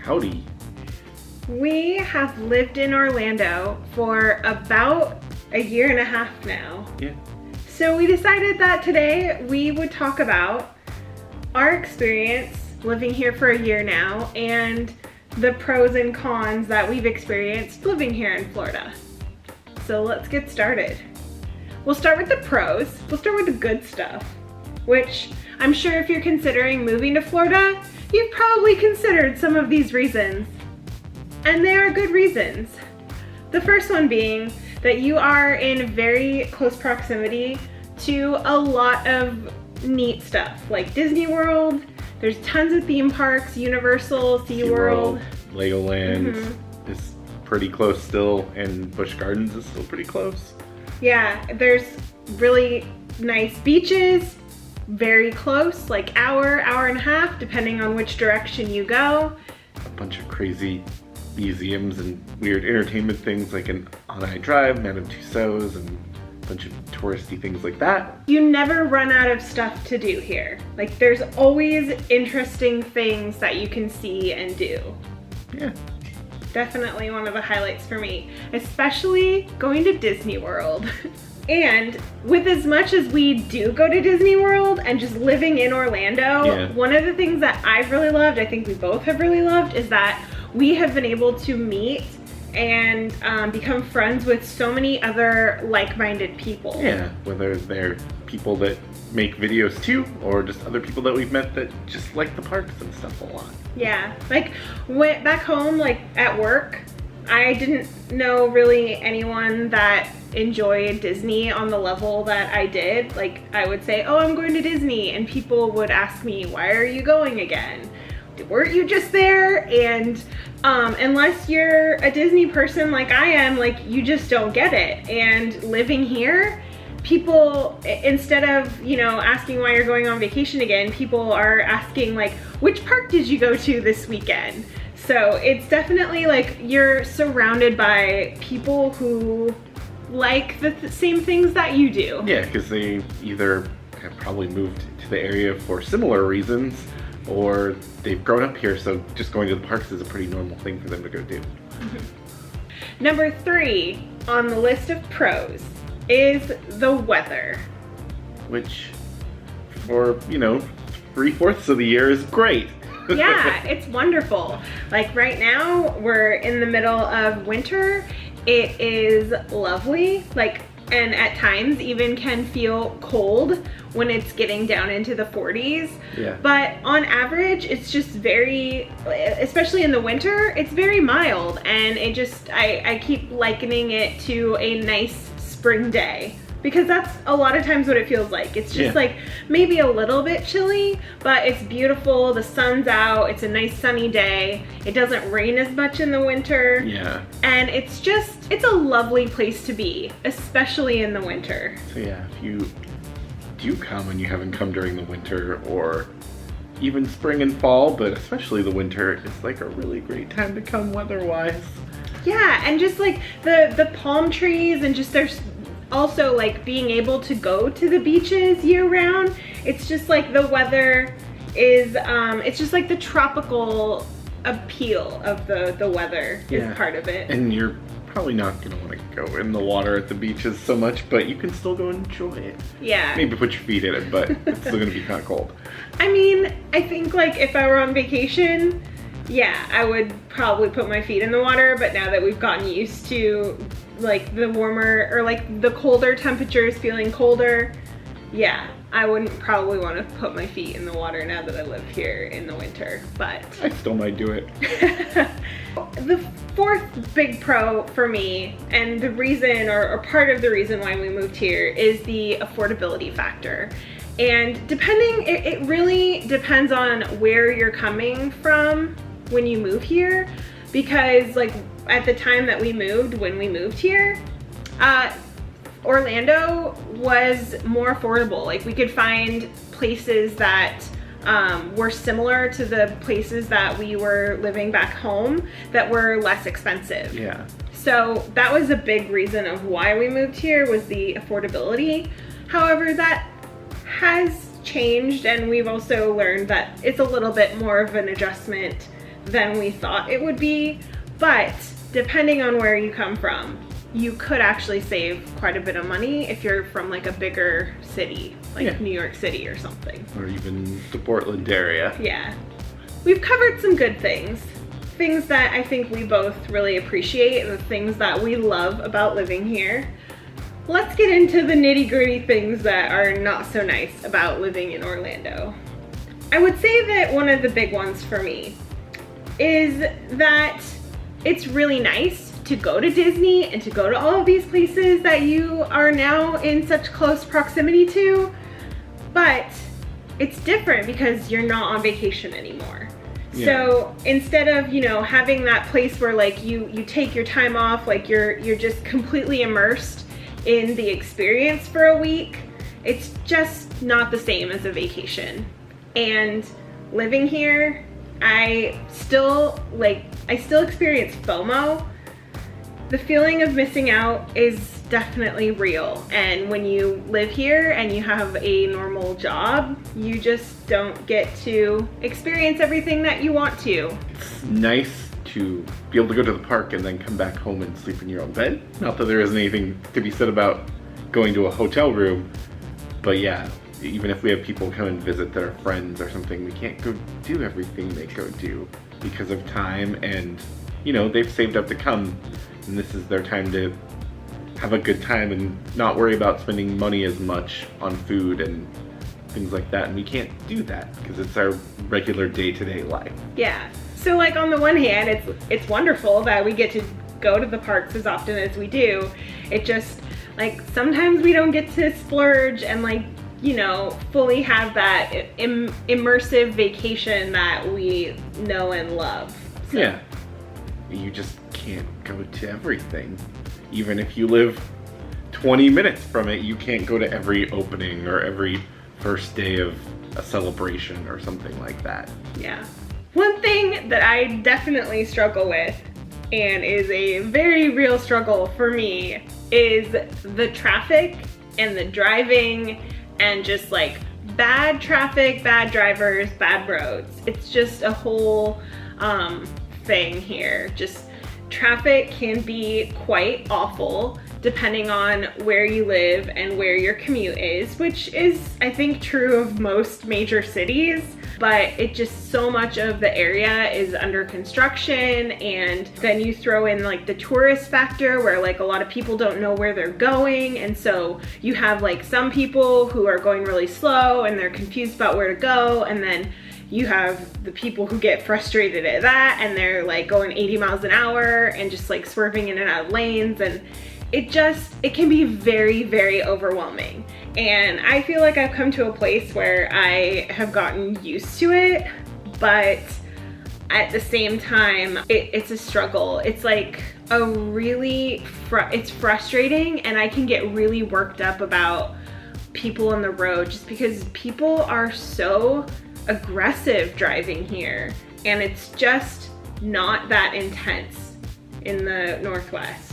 Howdy. We have lived in Orlando for about a year and a half now. Yeah. So we decided that today we would talk about our experience living here for a year now and the pros and cons that we've experienced living here in Florida. So let's get started. We'll start with the pros. We'll start with the good stuff, which I'm sure if you're considering moving to Florida, you've probably considered some of these reasons. And they are good reasons. The first one being that you are in very close proximity to a lot of neat stuff, like Disney World. There's tons of theme parks, Universal, SeaWorld. Legoland is pretty close still, and Busch Gardens is still pretty close. Yeah, there's really nice beaches, very close, like hour and a half, depending on which direction you go. A bunch of crazy museums and weird entertainment things like an On-I Drive, Madame Tussauds, and a bunch of touristy things like that. You never run out of stuff to do here. Like, there's always interesting things that you can see and do. Yeah. Definitely one of the highlights for me, especially going to Disney World. And with as much as we do go to Disney World and just living in Orlando, one of the things that I've really loved, I think we both have really loved, is that we have been able to meet and become friends with so many other like-minded people. Yeah, whether they're people that make videos too, or just other people that we've met that just like the parks and stuff a lot. Yeah, like went back home, like at work, I didn't know really anyone that enjoyed Disney on the level that I did. Like, I would say, oh, I'm going to Disney, and people would ask me, why are you going again? Weren't you just there? And unless you're a Disney person like I am, like, you just don't get it. And living here, people, instead of, you know, asking why you're going on vacation again, people are asking, like, which park did you go to this weekend? So it's definitely like you're surrounded by people who like the same things that you do. Yeah, because they either have probably moved to the area for similar reasons, or they've grown up here, so just going to the parks is a pretty normal thing for them to go do. Number 3 on the list of pros is the weather. Which, for, you know, 3/4 of the year is great. Yeah, it's wonderful. Like right now, we're in the middle of winter. It is lovely, like, and at times even can feel cold when it's getting down into the 40s. Yeah. But on average, it's just very, especially in the winter, it's very mild, and it just, I keep likening it to a nice spring day. Because that's a lot of times what it feels like. It's just like maybe a little bit chilly, but it's beautiful, the sun's out, it's a nice sunny day. It doesn't rain as much in the winter. Yeah. And it's just, it's a lovely place to be, especially in the winter. So yeah, if you do come and you haven't come during the winter, or even spring and fall, but especially the winter, it's like a really great time to come weather-wise. Yeah, and just like the palm trees, and just there's also like being able to go to the beaches year round. It's just like the weather is, it's just like the tropical appeal of the weather is part of it. And you're probably not gonna want to go in the water at the beaches so much, but you can still go enjoy it. Yeah. Maybe put your feet in it, but it's still gonna be kind of cold. I mean, I think like if I were on vacation, yeah, I would probably put my feet in the water, but now that we've gotten used to like the warmer, or like the colder temperatures feeling colder, yeah, I wouldn't probably want to put my feet in the water now that I live here in the winter, but I still might do it. The 4th big pro for me, and the reason, or part of the reason why we moved here, is the affordability factor. And depending, it really depends on where you're coming from when you move here, because like at the time that we moved, when we moved here, Orlando was more affordable. Like, we could find places that were similar to the places that we were living back home that were less expensive. Yeah. So that was a big reason of why we moved here, was the affordability. However, that has changed, and we've also learned that it's a little bit more of an adjustment than we thought it would be, but depending on where you come from, you could actually save quite a bit of money if you're from like a bigger city, like New York City or something. Or even the Portland area. Yeah. We've covered some good things. Things that I think we both really appreciate, the things that we love about living here. Let's get into the nitty-gritty things that are not so nice about living in Orlando. I would say that one of the big ones for me is that it's really nice to go to Disney and to go to all of these places that you are now in such close proximity to, but it's different because you're not on vacation anymore. Yeah. So instead of, you know, having that place where like you take your time off, like you're just completely immersed in the experience for a week, it's just not the same as a vacation. And living here, I still experience FOMO. The feeling of missing out is definitely real. And when you live here and you have a normal job, you just don't get to experience everything that you want to. It's nice to be able to go to the park and then come back home and sleep in your own bed. Not that there isn't anything to be said about going to a hotel room, but yeah, even if we have people come and visit that are friends or something, we can't go do everything they go do because of time, and you know, they've saved up to come, and this is their time to have a good time and not worry about spending money as much on food and things like that. And we can't do that because it's our regular day-to-day life. Yeah. So like on the one hand, it's wonderful that we get to go to the parks as often as we do. It just like sometimes we don't get to splurge and like, you know, fully have that immersive vacation that we know and love. So. Yeah. You just can't go to everything. Even if you live 20 minutes from it, you can't go to every opening or every first day of a celebration or something like that. Yeah. One thing that I definitely struggle with, and is a very real struggle for me, is the traffic and the driving and just like bad traffic, bad drivers, bad roads. It's just a whole thing here. Just traffic can be quite awful depending on where you live and where your commute is, which is, I think, true of most major cities, but it just so much of the area is under construction, and then you throw in like the tourist factor where like a lot of people don't know where they're going, and so you have like some people who are going really slow and they're confused about where to go, and then you have the people who get frustrated at that and they're like going 80 miles an hour and just like swerving in and out of lanes, and it can be very, very overwhelming. And I feel like I've come to a place where I have gotten used to it, but at the same time, it's a struggle. It's like it's frustrating, and I can get really worked up about people on the road just because people are so aggressive driving here, and it's just not that intense in the Northwest.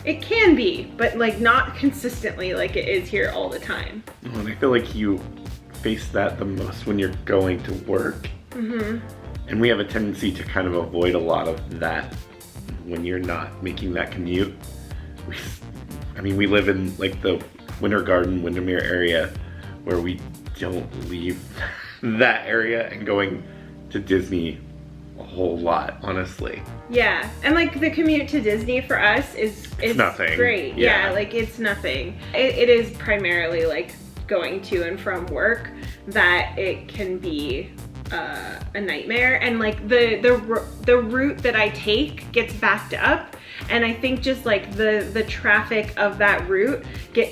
It can be, but like not consistently like it is here all the time. Oh, and I feel like you face that the most when you're going to work. Mm-hmm. And we have a tendency to kind of avoid a lot of that when you're not making that commute. We live in like the Winter Garden, Windermere area where we don't leave that area and going to Disney a whole lot, honestly. Yeah, and like the commute to Disney for us is nothing. Great. Yeah, like it's nothing. It is primarily like going to and from work that it can be a nightmare, and like the route that I take gets backed up, and I think just like the traffic of that route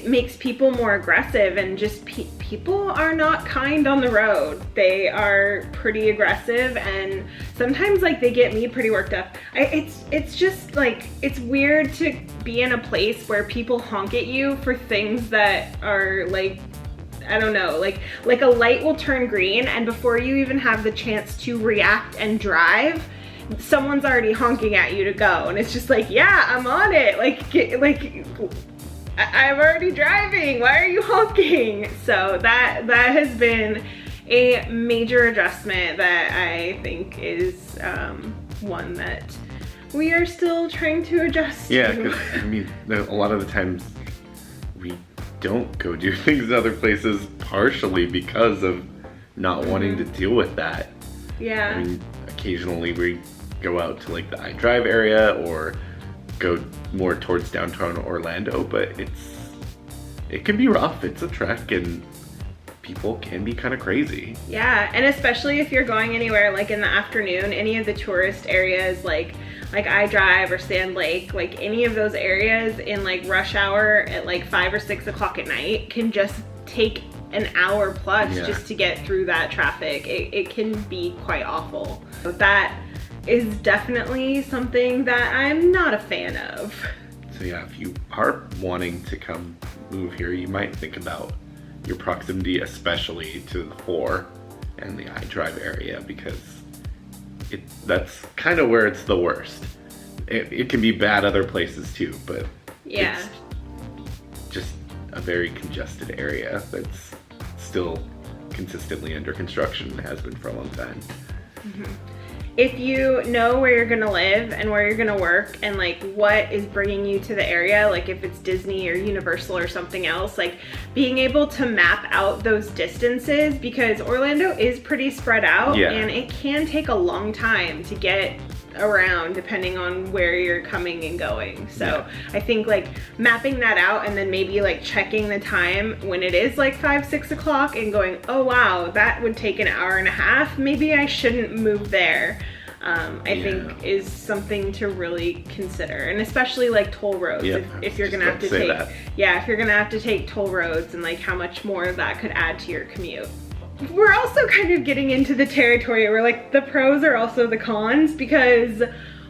makes people more aggressive, and just people are not kind on the road. They are pretty aggressive, and sometimes like they get me pretty worked up. It's just like, it's weird to be in a place where people honk at you for things that are like, I don't know, like a light will turn green, and before you even have the chance to react and drive, someone's already honking at you to go, and it's just like, yeah, I'm on it. I'm already driving. Why are you honking? So that has been a major adjustment that I think is one that we are still trying to adjust Yeah, to. because I mean, a lot of the times we don't go do things in other places partially because of not wanting to deal with that. Yeah. I mean, occasionally we go out to like the iDrive area or go more towards downtown Orlando, but it can be rough. It's a trek and people can be kind of crazy. Yeah, and especially if you're going anywhere like in the afternoon, any of the tourist areas like iDrive or Sand Lake, like any of those areas in like rush hour at like 5 or 6 o'clock at night can just take an hour plus just to get through that traffic. It can be quite awful. So that is definitely something that I'm not a fan of. So yeah, if you are wanting to come move here, you might think about your proximity, especially to the 4 and the iDrive area, because that's kind of where it's the worst. It can be bad other places too, but it's just a very congested area that's still consistently under construction and has been for a long time. If you know where you're gonna live and where you're gonna work and like what is bringing you to the area, like if it's Disney or Universal or something else, like being able to map out those distances, because Orlando is pretty spread out and it can take a long time to get around depending on where you're coming and going. So I think like mapping that out and then maybe like checking the time when it is like 5, 6 o'clock and going, oh wow, that would take an hour and a half. Maybe I shouldn't move there. I think is something to really consider, and especially like toll roads. If you're gonna have to take, if you're gonna have to take toll roads and like how much more that could add to your commute. We're also kind of getting into the territory where like the pros are also the cons, because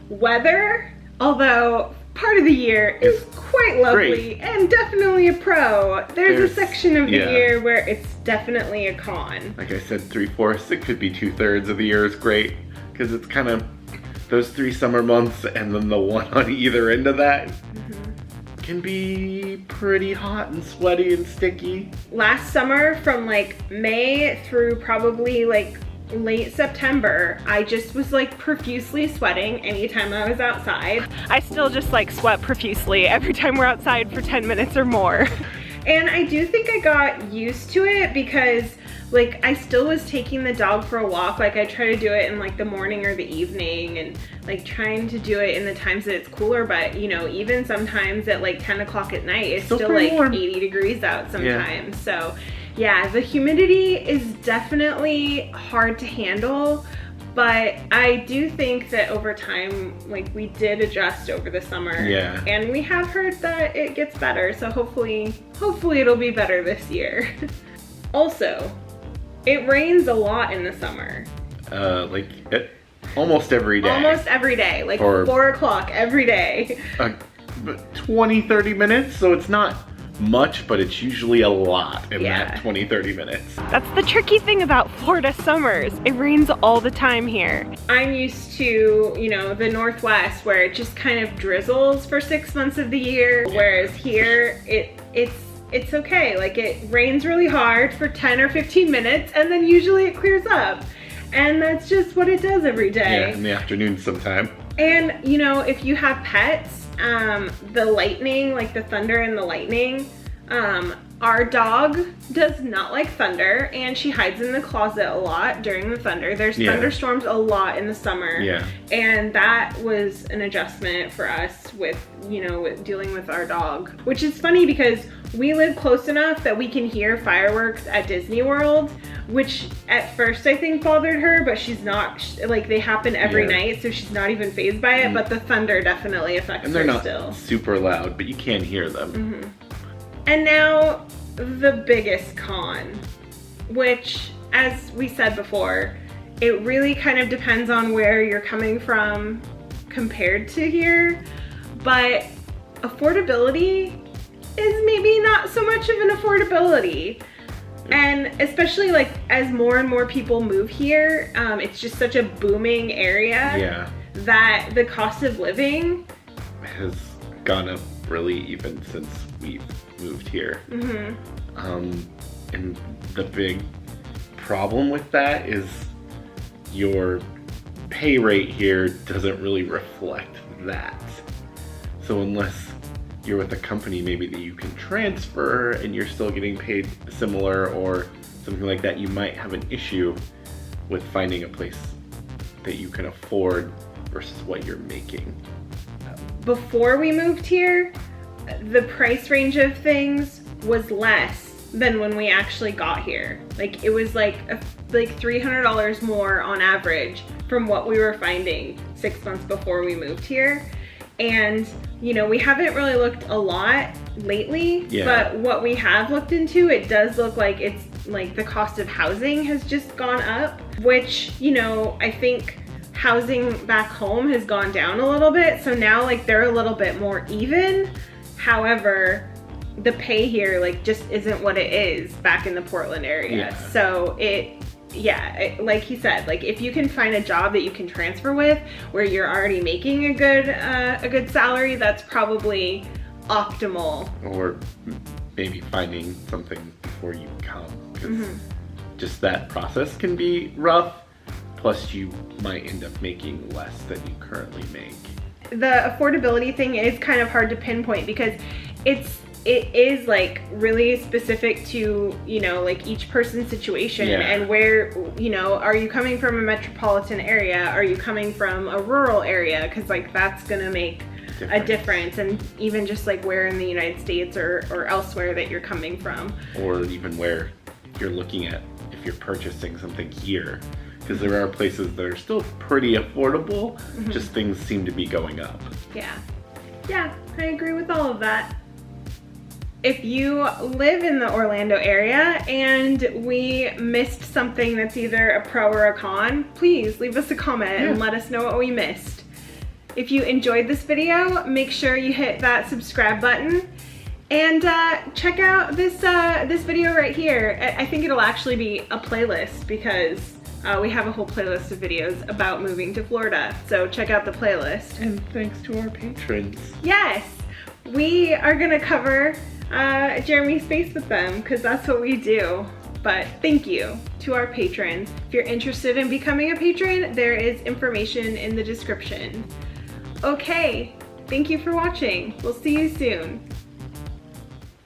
weather, although part of the year is quite lovely and definitely a pro, there's a section of the year where it's definitely a con. Like I said, 3/4, it could be 2/3 of the year is great, because it's kind of those 3 summer months and then the one on either end of that can be pretty hot and sweaty and sticky. Last summer, from like May through probably like late September, I just was like profusely sweating anytime I was outside. I still just like sweat profusely every time we're outside for 10 minutes or more. And I do think I got used to it because like I still was taking the dog for a walk. Like I try to do it in like the morning or the evening and like trying to do it in the times that it's cooler, but you know, even sometimes at like 10 o'clock at night, it's still like warm. 80 degrees out sometimes. So yeah, the humidity is definitely hard to handle, but I do think that over time, like we did adjust over the summer. And we have heard that it gets better. So hopefully it'll be better this year. Also, it rains a lot in the summer. Almost every day. Almost every day, like 4 o'clock every day. 20-30 minutes, so it's not much, but it's usually a lot in that 20-30 minutes. That's the tricky thing about Florida summers. It rains all the time here. I'm used to, you know, the Northwest where it just kind of drizzles for 6 months of the year, whereas here it's okay. Like it rains really hard for 10 or 15 minutes and then usually it clears up. And that's just what it does every day. Yeah, in the afternoon sometime. And you know, if you have pets, the lightning, like the thunder and the lightning, our dog does not like thunder and she hides in the closet a lot during the thunder. There's thunderstorms a lot in the summer. And that was an adjustment for us with, you know, with dealing with our dog, which is funny because we live close enough that we can hear fireworks at Disney World, which at first I think bothered her, but she's not, like they happen every night, so she's not even fazed by it, but the thunder definitely affects her still. And they're not super loud, but you can hear them. And now the biggest con, which as we said before, it really kind of depends on where you're coming from compared to here, but affordability is maybe not so much of an affordability. And especially like as more and more people move here, it's just such a booming area that the cost of living has gone up really even since we've moved here. And the big problem with that is your pay rate here doesn't really reflect that. So unless you're with a company maybe that you can transfer and you're still getting paid similar or something like that, you might have an issue with finding a place that you can afford versus what you're making. Before we moved here, the price range of things was less than when we actually got here. Like it was like $300 more on average from what we were finding 6 months before we moved here. And you know, we haven't really looked a lot lately, but what we have looked into, it does look like it's like the cost of housing has just gone up, which, you know, I think housing back home has gone down a little bit. So now like they're a little bit more even. However, the pay here like just isn't what it is back in the Portland area. So like he said, like if you can find a job that you can transfer with where you're already making a good salary, that's probably optimal. Or maybe finding something before you come, because just that process can be rough. Plus you might end up making less than you currently make. The affordability thing is kind of hard to pinpoint because it is like really specific to, you know, like each person's situation and where, you know, are you coming from a metropolitan area? Are you coming from a rural area? Because like that's gonna make a difference, and even just like where in the United States or elsewhere that you're coming from. Or even where you're looking at if you're purchasing something here. Because there are places that are still pretty affordable, just things seem to be going up. Yeah, I agree with all of that. If you live in the Orlando area and we missed something that's either a pro or a con, please leave us a comment and let us know what we missed. If you enjoyed this video, make sure you hit that subscribe button and check out this video right here. I think it'll actually be a playlist because we have a whole playlist of videos about moving to Florida. So check out the playlist. And thanks to our patrons. Yes, we are gonna cover Jeremy's face with them because that's what we do. But thank you to our patrons. If you're interested in becoming a patron, there is information in the description. Okay, thank you for watching. We'll see you soon.